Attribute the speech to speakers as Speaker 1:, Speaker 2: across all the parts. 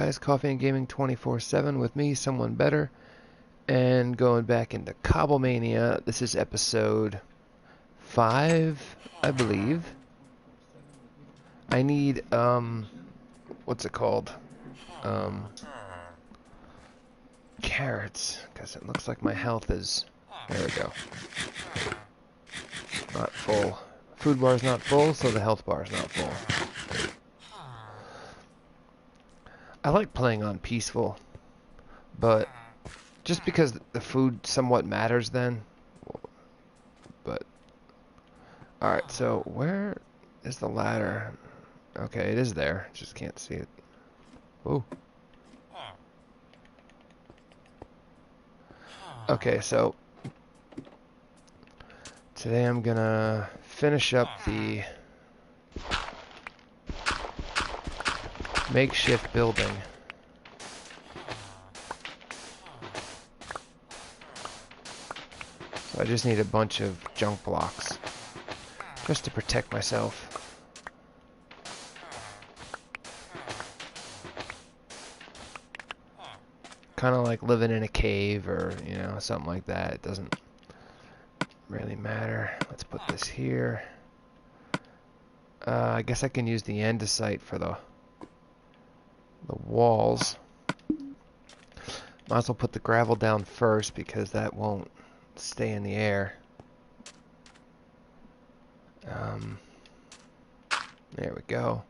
Speaker 1: Guys, Coffee and Gaming 24/7 with me, someone better, and going back into CobbleMania. This is episode 5, I believe. I need, what's it called? Um, Carrots, because it looks like my health is, there we go, not full. Food bar is not full, so the health bar is not full. I like playing on peaceful, but just because the food somewhat matters then. But alright, so where is the ladder? Okay, it is there. Just can't see it. Ooh. Okay, so today I'm gonna finish up the makeshift building. So I just need a bunch of junk blocks just to protect myself. Kind of like living in a cave or, you know, something like that. It doesn't really matter. Let's put this here. I guess I can use the andesite for the walls. Might as well put the gravel down first because that won't stay in the air. There we go.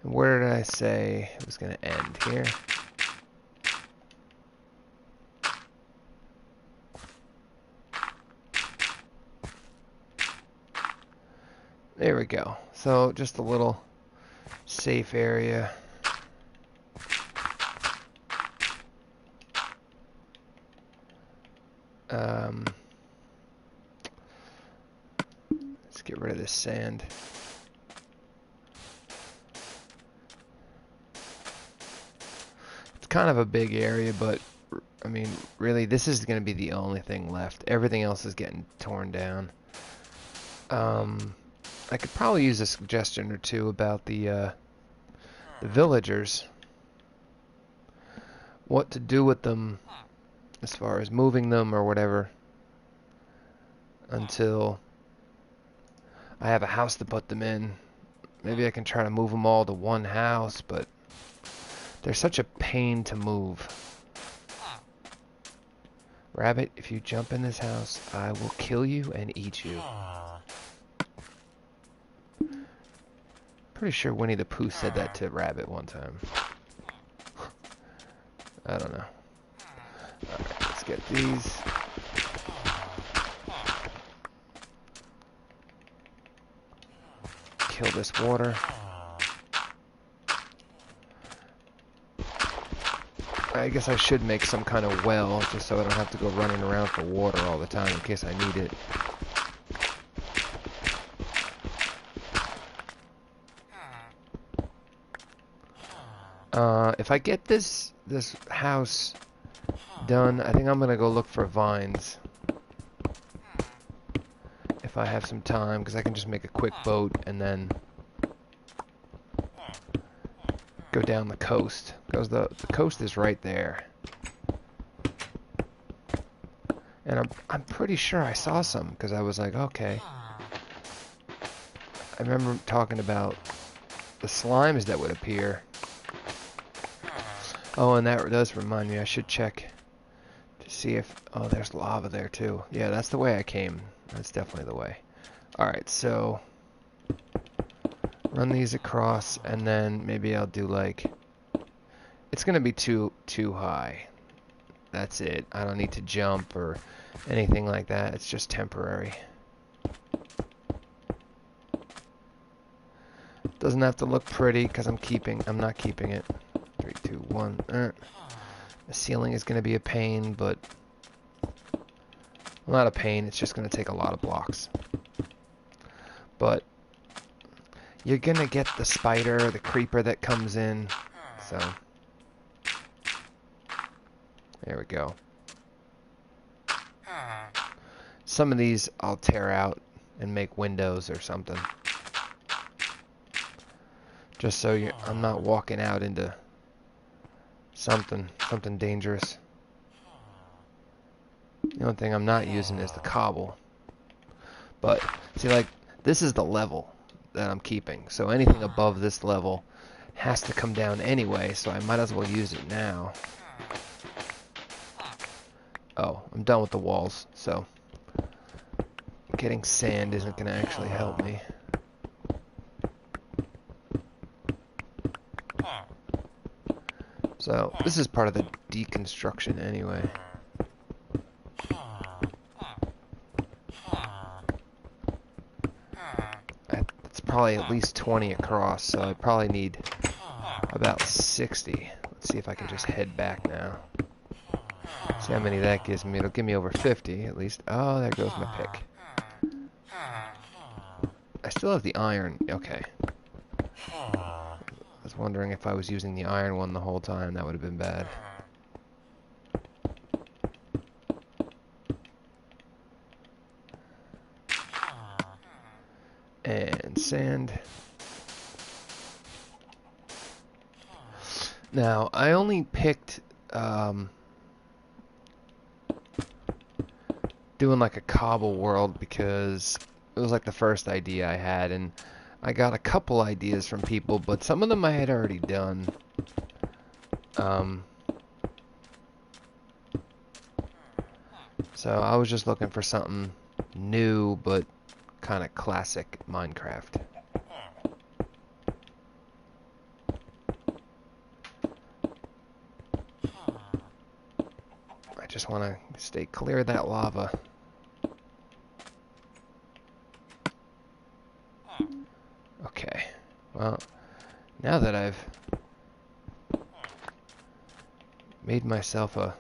Speaker 1: And where did I say it was going to end? Here. There we go. So just a little safe area. Let's get rid of this sand. It's kind of a big area, but I mean, really, this is going to be the only thing left. Everything else is getting torn down. I could probably use a suggestion or two about the villagers. What to do with them as far as moving them or whatever until I have a house to put them in. Maybe I can try to move them all to one house, but they're such a pain to move. Rabbit, if you jump in this house, I will kill you and eat you. Pretty sure Winnie the Pooh said that to Rabbit one time. I don't know. Alright, let's get these. Kill this water. I guess I should make some kind of well just so I don't have to go running around for water all the time in case I need it. If I get this house done, I think I'm gonna go look for vines. If I have some time, because I can just make a quick boat and then go down the coast. Because the coast is right there. And I'm pretty sure I saw some, because I was like, okay. I remember talking about the slimes that would appear. Oh, and that does remind me, I should check to see if... Oh, there's lava there, too. Yeah, that's the way I came. That's definitely the way. Alright, so... run these across, and then maybe I'll do, like... It's going to be too high. That's it. I don't need to jump or anything like that. It's just temporary. Doesn't have to look pretty, because I'm not keeping it. 3, 2, 1. The ceiling is going to be a pain, but not a pain. It's just going to take a lot of blocks. But you're going to get the spider, the creeper that comes in. So there we go. Some of these I'll tear out and make windows or something. Just so I'm not walking out into Something dangerous. The only thing I'm not using is the cobble. But, see, like, this is the level that I'm keeping. So anything above this level has to come down anyway, so I might as well use it now. Oh, I'm done with the walls, so getting sand isn't going to actually help me. So, this is part of the deconstruction anyway. It's probably at least 20 across, so I probably need about 60. Let's see if I can just head back now. See how many that gives me. It'll give me over 50 at least. Oh, there goes my pick. I still have the iron. Okay. I was wondering if I was using the iron one the whole time. That would have been bad. And sand. Now, I only picked doing like a cobble world because it was like the first idea I had, and I got a couple ideas from people, but some of them I had already done. So I was just looking for something new, but kind of classic Minecraft. I just want to stay clear of that lava. Okay, well, now that I've made myself a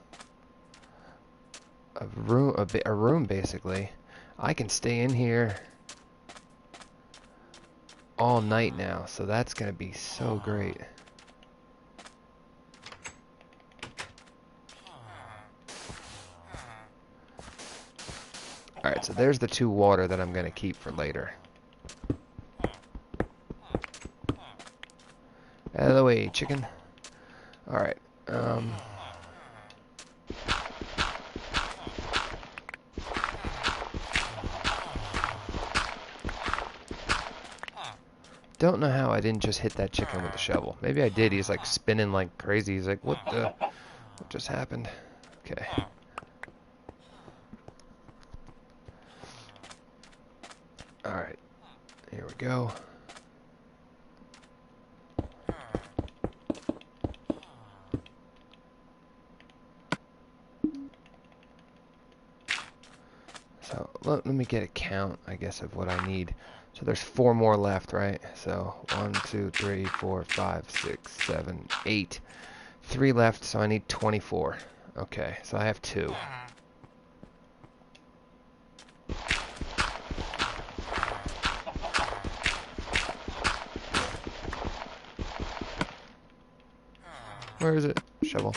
Speaker 1: room basically, I can stay in here all night now, so that's gonna be so great. Alright, so there's the 2 water that I'm gonna keep for later. Out of the way, chicken. Alright, don't know how I didn't just hit that chicken with the shovel. Maybe I did. He's like spinning like crazy. He's like, what just happened? Okay. Alright. Here we go. So let me get a count, I guess, of what I need. So there's 4 more left, right? So 1, 2, 3, 4, 5, 6, 7, 8. 3 left, so I need 24. Okay, so I have 2. Where is it? Shovel.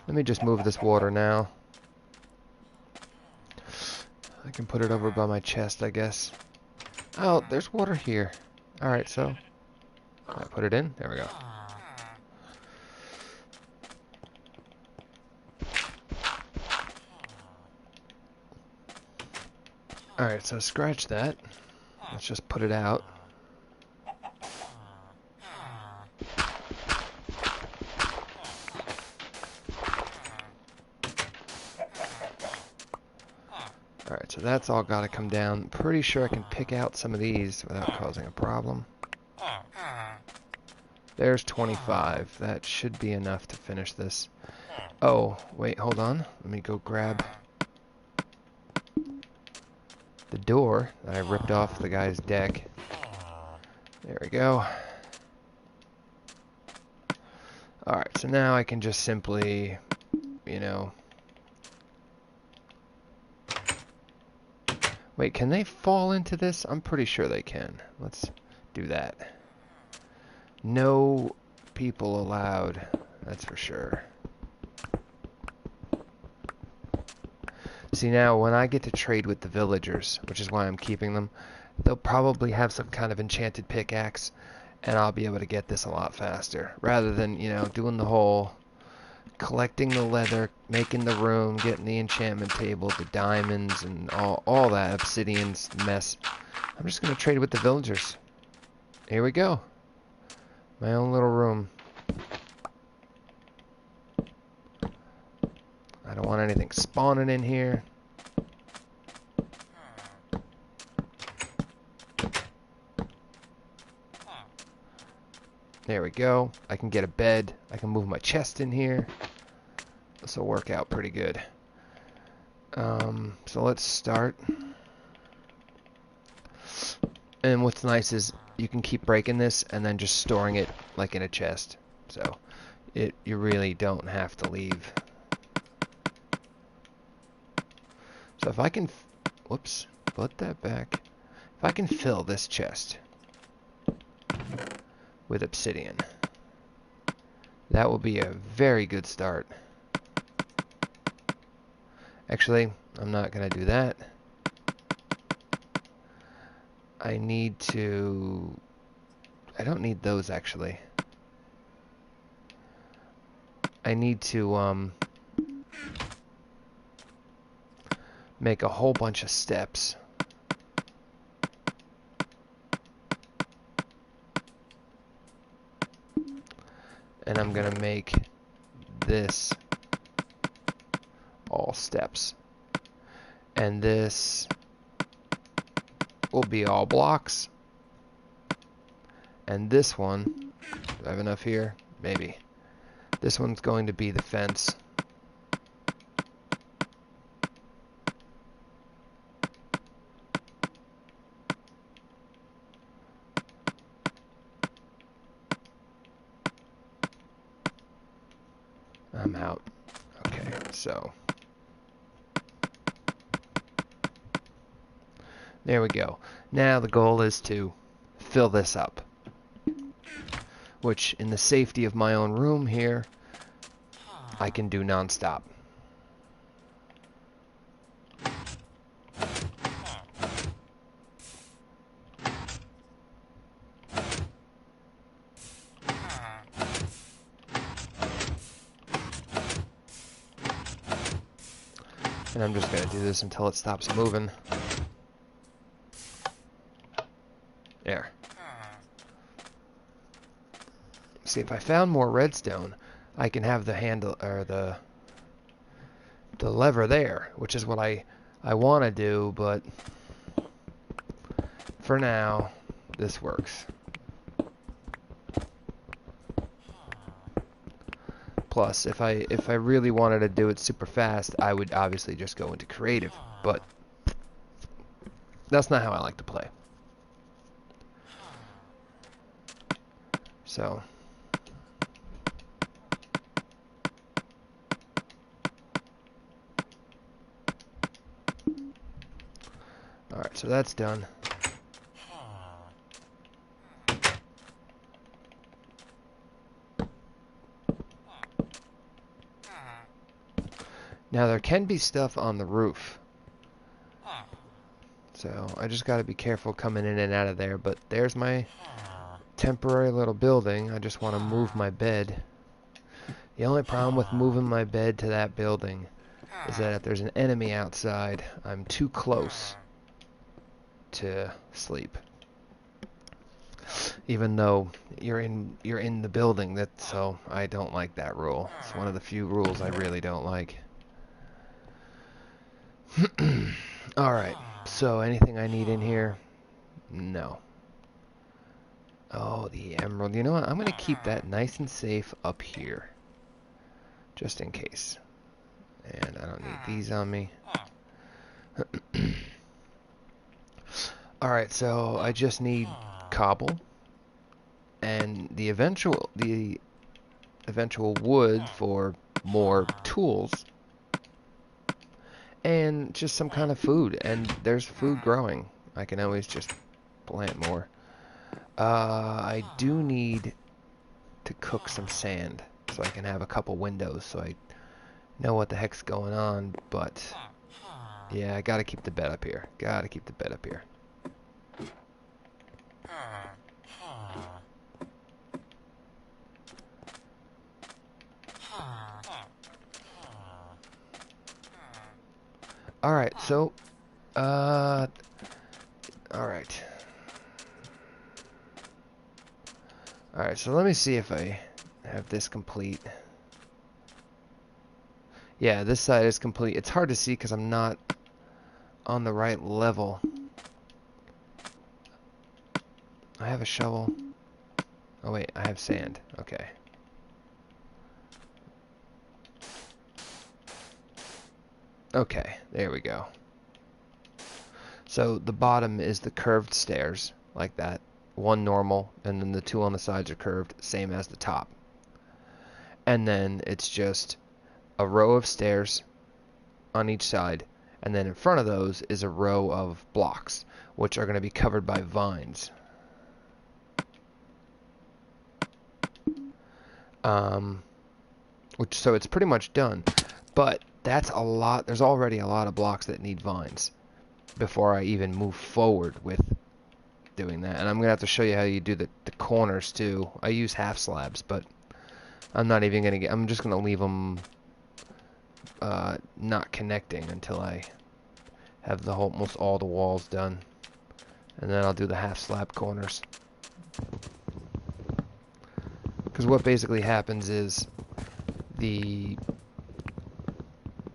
Speaker 1: Let me just move this water now. I can put it over by my chest, I guess. Oh, there's water here. Alright, so I put it in. There we go. Alright, so scratch that. Let's just put it out. Alright, so that's all got to come down. Pretty sure I can pick out some of these without causing a problem. There's 25. That should be enough to finish this. Oh, wait, hold on. Let me go grab the door that I ripped off the guy's deck. There we go. Alright, so now I can just simply, you know... Wait, can they fall into this? I'm pretty sure they can. Let's do that. No people allowed, that's for sure. See, now when I get to trade with the villagers, which is why I'm keeping them, they'll probably have some kind of enchanted pickaxe, and I'll be able to get this a lot faster. Rather than, you know, doing the whole collecting the leather, making the room, getting the enchantment table, the diamonds, and all that obsidian's mess. I'm just going to trade with the villagers. Here we go. My own little room. I don't want anything spawning in here. There we go. I can get a bed. I can move my chest in here. This will work out pretty good. So let's start. And what's nice is you can keep breaking this and then just storing it like in a chest. So you really don't have to leave. So if I can, whoops, put that back. If I can fill this chest with obsidian, that will be a very good start. Actually, I'm not going to do that. I don't need those actually. I need to make a whole bunch of steps. And I'm going to make this all steps. And this will be all blocks. And this one, do I have enough here? Maybe. This one's going to be the fence. I'm out. Okay, so there we go. Now the goal is to fill this up, which in the safety of my own room here, I can do non-stop. And I'm just going to do this until it stops moving. There. See, if I found more redstone, I can have the handle or the lever there, which is what I want to do, but for now, this works. Plus, if I really wanted to do it super fast, I would obviously just go into creative, but that's not how I like to play. So alright, so that's done. Now there can be stuff on the roof. So I just got to be careful coming in and out of there, but there's my temporary little building. I just want to move my bed. The only problem with moving my bed to that building is that if there's an enemy outside, I'm too close to sleep. Even though you're in the building, so I don't like that rule. It's one of the few rules I really don't like. Alright, so anything I need in here? No. Oh, the emerald. You know what? I'm going to keep that nice and safe up here. Just in case. And I don't need these on me. Alright, so I just need cobble. And the eventual wood for more tools. And just some kind of food. And there's food growing. I can always just plant more. I do need to cook some sand so I can have a couple windows so I know what the heck's going on, but yeah, I gotta keep the bed up here. Gotta keep the bed up here. Alright, so, alright. Alright, so let me see if I have this complete. Yeah, this side is complete. It's hard to see because I'm not on the right level. I have a shovel. Oh wait, I have sand. Okay. Okay, there we go. So the bottom is the curved stairs, like that. One normal, and then the two on the sides are curved, same as the top. And then it's just a row of stairs on each side, and then in front of those is a row of blocks, which are going to be covered by vines. So it's pretty much done, but that's a lot. There's already a lot of blocks that need vines before I even move forward with doing that. And I'm gonna have to show you how you do the corners too. I use half slabs, but I'm not even gonna I'm just gonna leave them not connecting until I have the whole, almost all the walls done, and then I'll do the half slab corners. Because what basically happens is the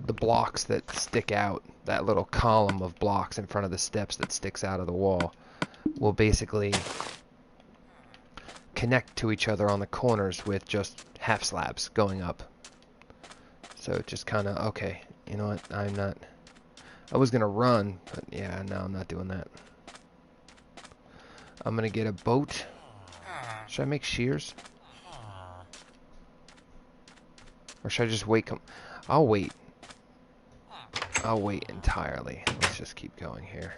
Speaker 1: blocks that stick out, that little column of blocks in front of the steps that sticks out of the wall, will basically connect to each other on the corners with just half slabs going up. So it just kind of, okay, you know what, I was going to run, but yeah, no, I'm not doing that. I'm going to get a boat. Should I make shears? Or should I just wait? I'll wait. I'll wait entirely. Let's just keep going here.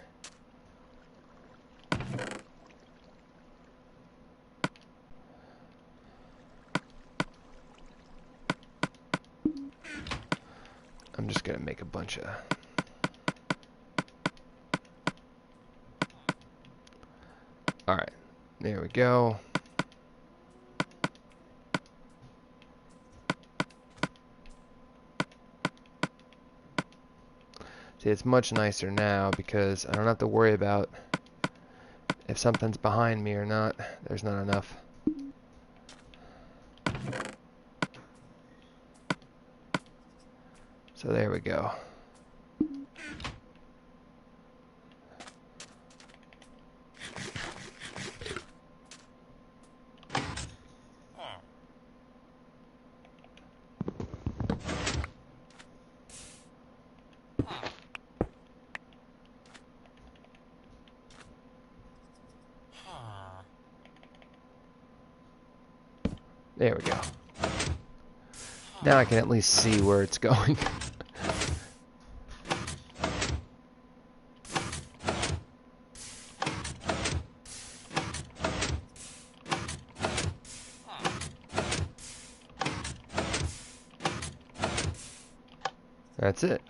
Speaker 1: I'm just going to make a bunch of... Alright, there we go. See, it's much nicer now because I don't have to worry about if something's behind me or not. There's not enough. So there we go. There we go. Now I can at least see where it's going. That's it.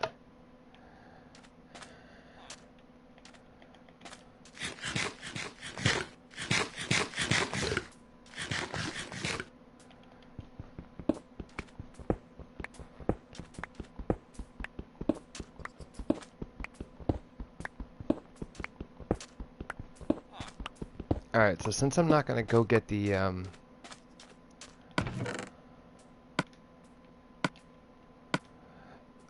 Speaker 1: Alright, so since I'm not going to go get the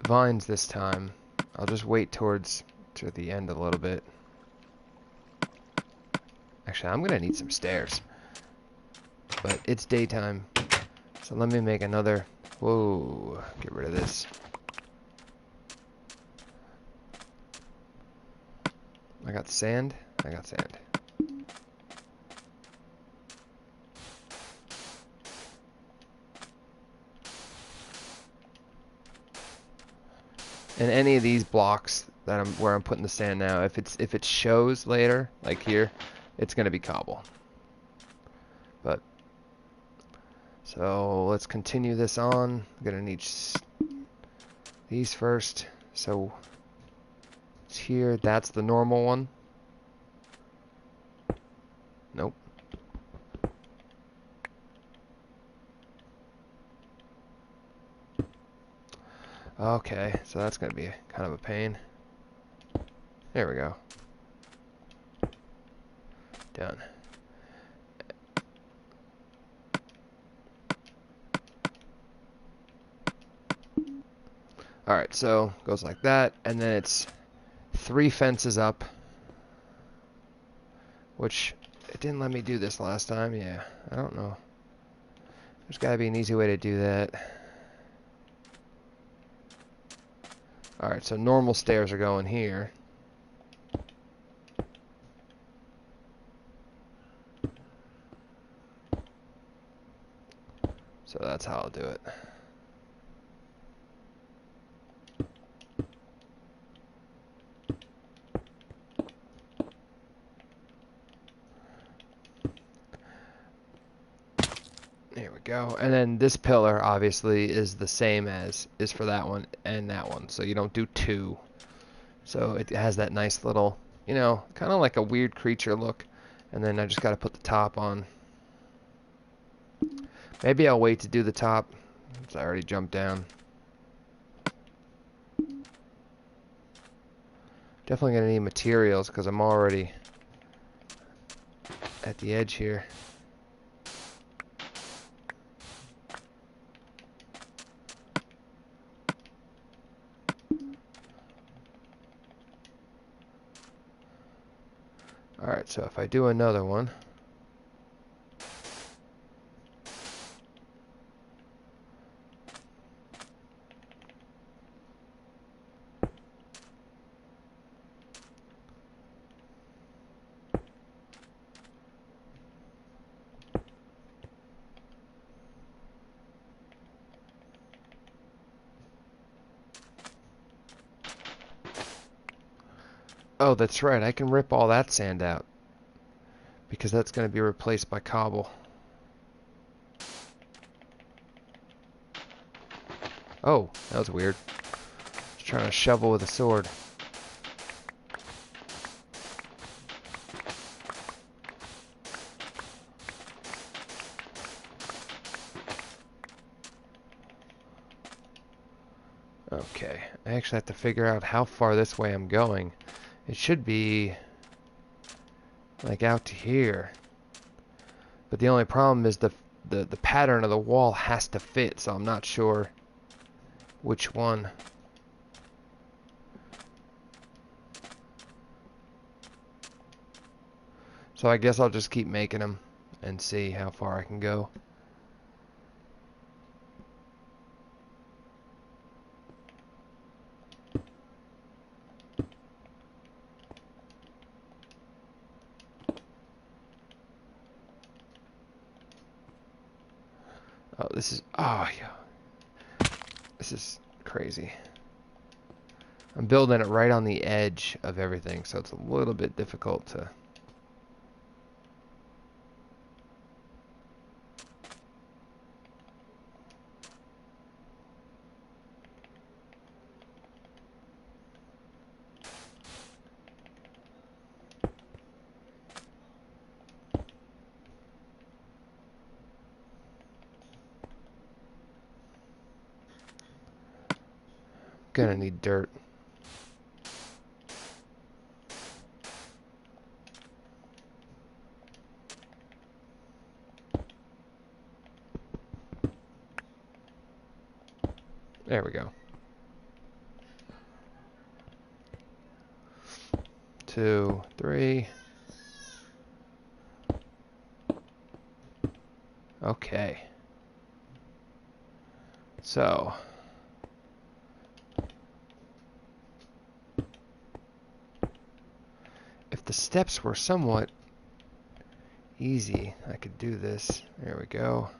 Speaker 1: vines this time, I'll just wait to the end a little bit. Actually, I'm going to need some stairs. But it's daytime, so let me make another... Whoa, get rid of this. I got sand? I got sand. And any of these blocks that where I'm putting the sand now, if it shows later, like here, it's gonna be cobble. But so let's continue this on. I'm gonna need these first. So it's here. That's the normal one. Nope. Okay, so that's gonna be kind of a pain. There we go. Done. Alright, so goes like that, and then it's 3 fences up, which it didn't let me do this last time. Yeah, I don't know. There's got to be an easy way to do that. Alright, so normal stairs are going here. So that's how I'll do it. There we go. And then this pillar obviously is the same as is for that one and that one. So you don't do 2. So it has that nice little, you know, kind of like a weird creature look. And then I just got to put the top on. Maybe I'll wait to do the top, since I already jumped down. Definitely going to need materials because I'm already at the edge here. Alright, so if I do another one. Oh, that's right, I can rip all that sand out. Because that's going to be replaced by cobble. Oh, that was weird. Just trying to shovel with a sword. Okay, I actually have to figure out how far this way I'm going. It should be like out to here. But the only problem is the pattern of the wall has to fit, so I'm not sure which one. So I guess I'll just keep making them and see how far I can go. Oh, this is, oh yeah, this is crazy. I'm building it right on the edge of everything, so it's a little bit difficult to. Gonna need dirt. There we go. 2, 3. Okay. So. If the steps were somewhat easy, I could do this. There we go.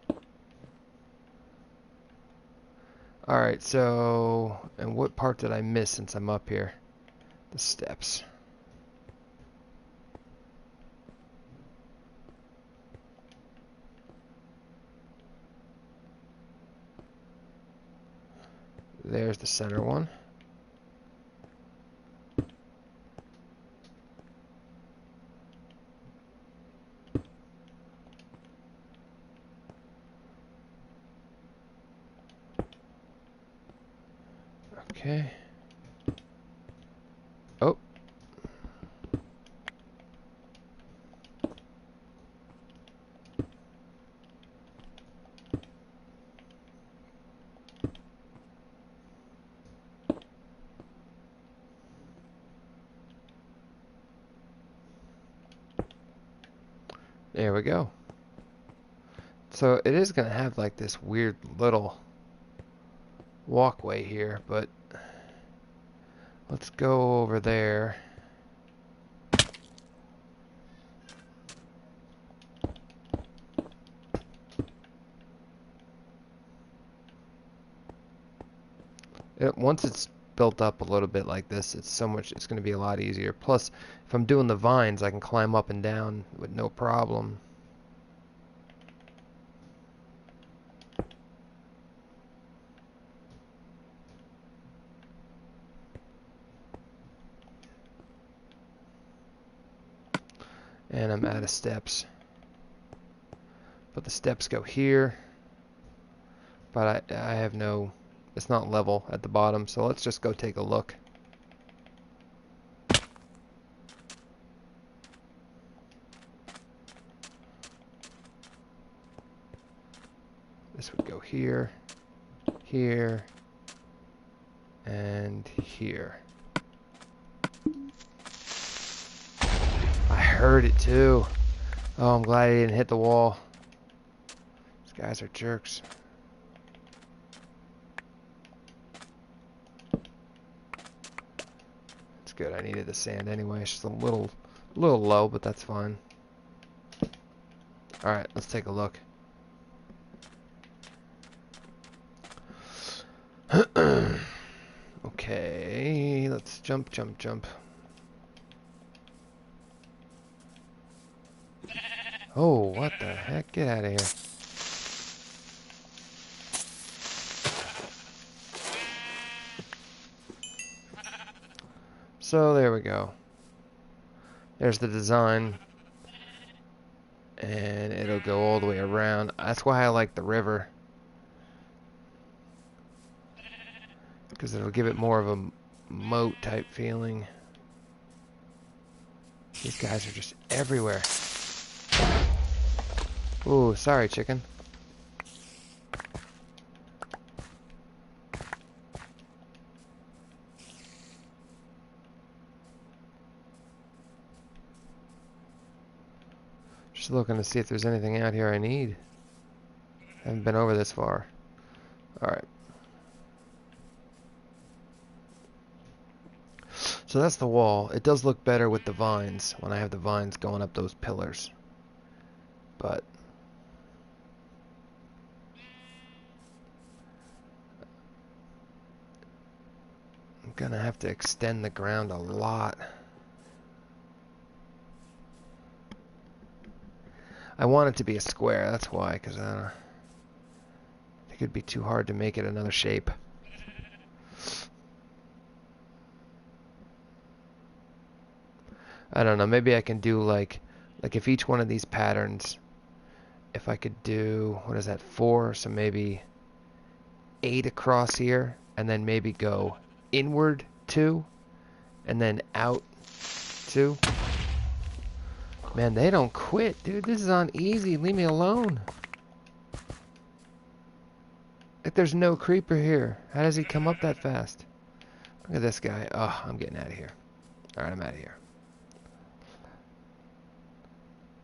Speaker 1: Alright, so, and what part did I miss since I'm up here? The steps. There's the center one. Okay. Oh. There we go. So it is going to have like this weird little walkway here, but let's go over there. Once it's built up a little bit like this, it's going to be a lot easier. Plus, if I'm doing the vines, I can climb up and down with no problem. And I'm out of steps. But the steps go here. But I have no... It's not level at the bottom, so let's just go take a look. This would go here, here, and here. I heard it too. Oh, I'm glad I didn't hit the wall. These guys are jerks. It's good. I needed the sand anyway. It's just a little low, but that's fine. All right, let's take a look. Okay, let's jump. Oh, what the heck? Get out of here. So there we go. There's the design. And it'll go all the way around. That's why I like the river. Because it'll give it more of a moat type feeling. These guys are just everywhere. Ooh, sorry, chicken. Just looking to see if there's anything out here I need. Haven't been over this far. Alright. So that's the wall. It does look better with the vines, when I have the vines going up those pillars. But I'm gonna have to extend the ground a lot. I want it to be a square, that's why, because I think it'd be too hard to make it another shape. I don't know, maybe I can do like if each one of these patterns, if I could do, what is that, 4, so maybe 8 across here, and then maybe go inward 2, and then out 2. Man, they don't quit, dude. This is on easy. Leave me alone. Like, there's no creeper here. How does he come up that fast? Look at this guy. Oh, I'm getting out of here. Alright, I'm out of here.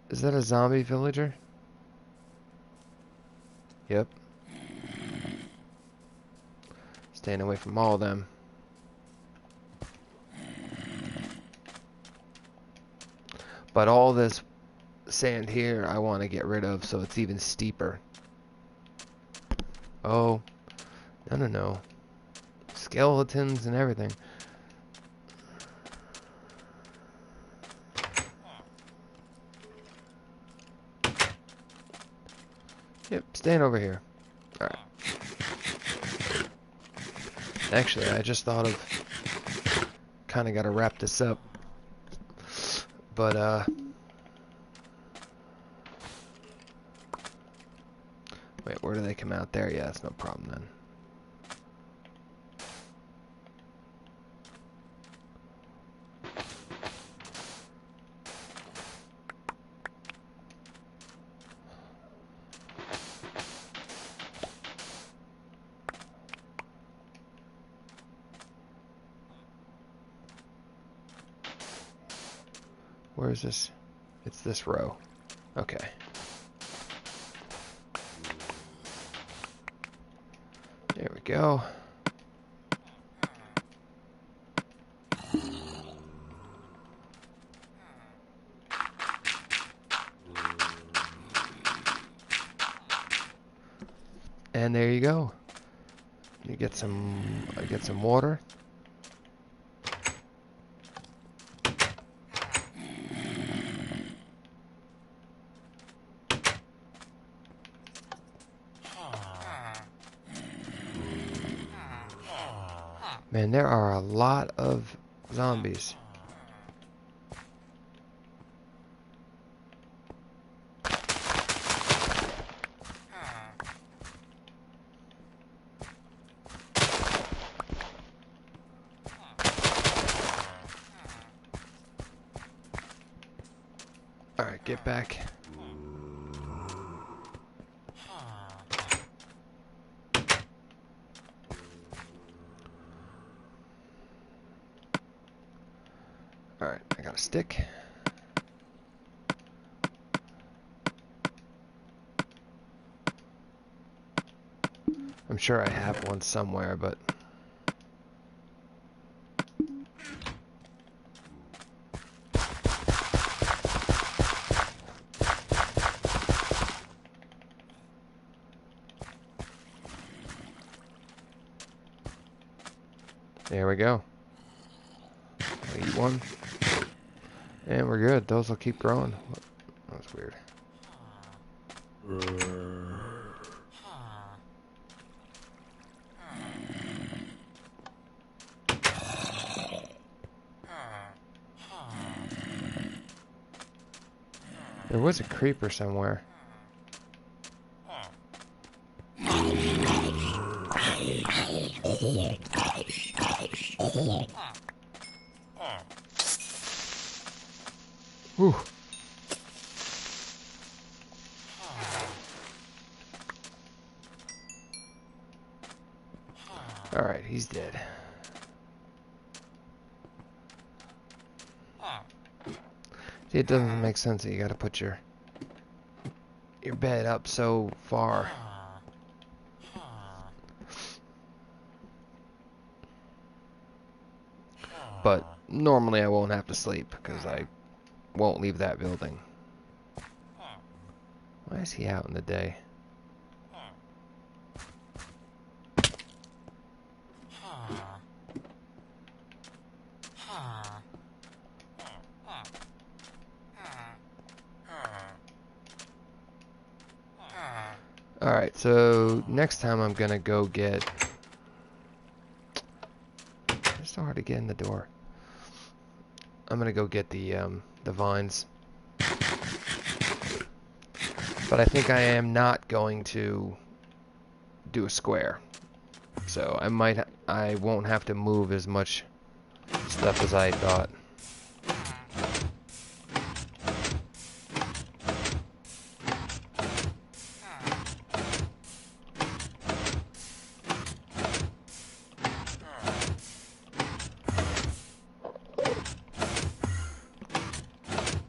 Speaker 1: Is that a zombie villager? Yep. Staying away from all of them. But all this sand here I want to get rid of so it's even steeper. Oh, no. Skeletons and everything. Yep, staying over here. Alright. Actually, I just thought of kind of got to wrap this up. But, wait, where do they come out there? Yeah, that's no problem then. Where is this? It's this row. Okay. There we go. And there you go. You get some, I get some water. Man, there are a lot of zombies. Alright, get back. Alright, I got a stick. I'm sure I have one somewhere, but... There we go. I'll eat one. And we're good. Those will keep growing. That was weird. There was a creeper somewhere. Whew. Alright, he's dead. See, it doesn't make sense that you gotta put your bed up so far. But normally I won't have to sleep because I won't leave that building. Why is he out in the day? Alright, so next time I'm gonna go get... It's so hard to get in the door. I'm gonna go get the vines. But I think I am not going to do a square. So I won't have to move as much stuff as I thought.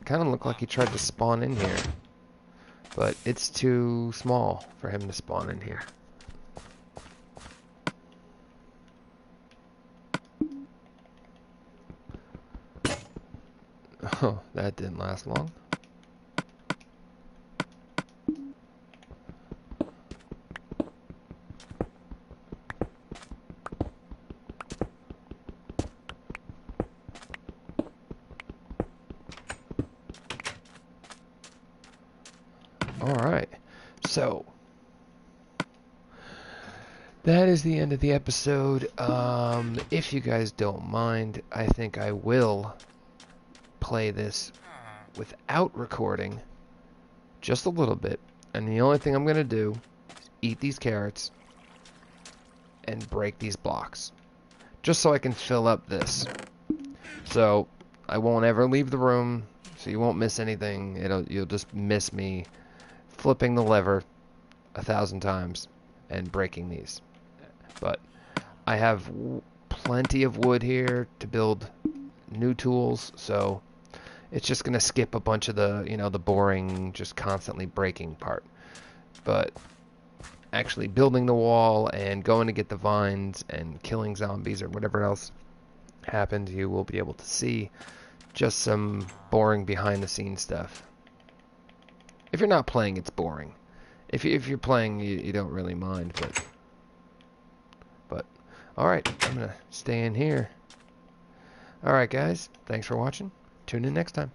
Speaker 1: Kind of looked like he tried to spawn in here, but it's too small for him to spawn in here. Oh, that didn't last long. Alright, so that is the end of the episode. If you guys don't mind, I think I will play this without recording just a little bit. And the only thing I'm going to do is eat these carrots and break these blocks. Just so I can fill up this. So I won't ever leave the room, so you won't miss anything. You'll just miss me flipping the lever 1,000 times and breaking these. But I have plenty of wood here to build new tools, so it's just going to skip a bunch of the, the boring, just constantly breaking part. But actually building the wall and going to get the vines and killing zombies or whatever else happens, you will be able to see just some boring behind the scenes stuff. If you're not playing, it's boring. If you're playing, you don't really mind, but alright, I'm gonna stay in here. Alright guys, thanks for watching. Tune in next time.